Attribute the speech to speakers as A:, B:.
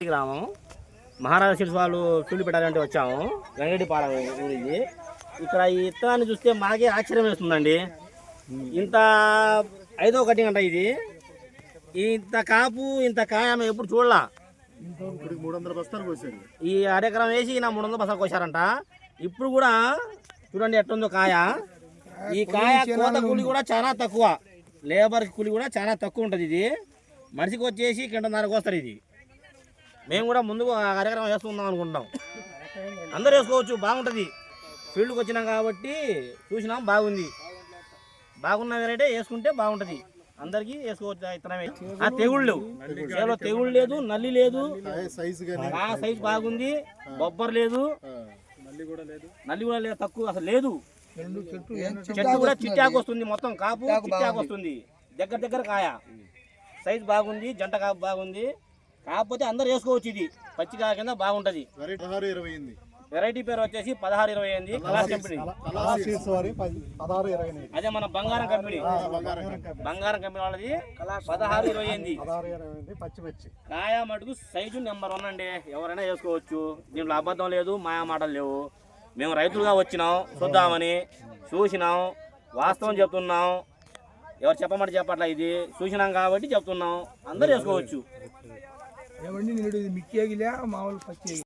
A: గ్రామం మహారాజా సీడ్స్ వాళ్ళు ఫీల్డ్ పెట్టాలంటే వచ్చాము. వెంగడిపాలెం ఊరిది. ఇక్కడ ఈ విత్తనాన్ని చూస్తే మాకే ఆశ్చర్యం వేస్తుందండి. ఇంత 5వ కటింగ్ అంట ఇది. ఇంత కాపు ఇంత కాయ మేము ఎప్పుడు చూడలా.
B: 300 బస్తాలు కోసారు.
A: ఈ అరెకరం వేసి నా 300 బస్తాలు కోసారంట. ఇప్పుడు కూడా చూడండి ఎట్టుందో కాయ. ఈ కాయ కోత కూలి కూడా చాలా తక్కువ, లేబర్ కూలి కూడా చాలా తక్కువ ఉంటుంది. ఇది మనిషికి వచ్చేసి 1.5 కింటన్నరకు వస్తారు. ఇది మేము కూడా ముందుకు కార్యక్రమం వేసుకుందాం అనుకుంటాం. అందరూ వేసుకోవచ్చు, బాగుంటుంది. ఫీల్డ్కి వచ్చినాం కాబట్టి చూసినాం, బాగుంది. బాగున్న వెరైటీ వేసుకుంటే బాగుంటుంది. అందరికీ వేసుకోవచ్చు. ఇతనమే తెగుళ్ళు చేలో తెగుళ్ళు లేదు, నల్లి లేదు, సైజు బాగుంది, బొబ్బర్ లేదు, నల్లి కూడా లేదు, తక్కువ అసలు లేదు. చెట్టు కూడా చిట్టాకు వస్తుంది, మొత్తం కాపు చిట్టాకు వస్తుంది. దగ్గర కాయ సైజు బాగుంది, జంట కాపు బాగుంది. కాకపోతే అందరు వేసుకోవచ్చు. ఇది పచ్చికాయ కింద బాగుంటది. వెరైటీ పేరు వచ్చేసి 1628 కలాస్ కంపెనీ. అదే మన బంగారం కంపెనీ వాళ్ళది 1628. కాయ మటుకు సైజు నెంబర్ 1 అండి. ఎవరైనా వేసుకోవచ్చు. దీంట్లో అబద్ధం లేదు, మాయా మాటలు లేవు. మేము రైతులుగా వచ్చినాం, చూద్దామని చూసినాం, వాస్తవం చెప్తున్నాం. ఎవరు చెప్పమంటే చెప్పట్లా, ఇది చూసినాం కాబట్టి చెప్తున్నాం. అందరు వేసుకోవచ్చు.
C: ఏమండి నిరుడు ఇది మిక్కేగిలే మామూలు పచ్చి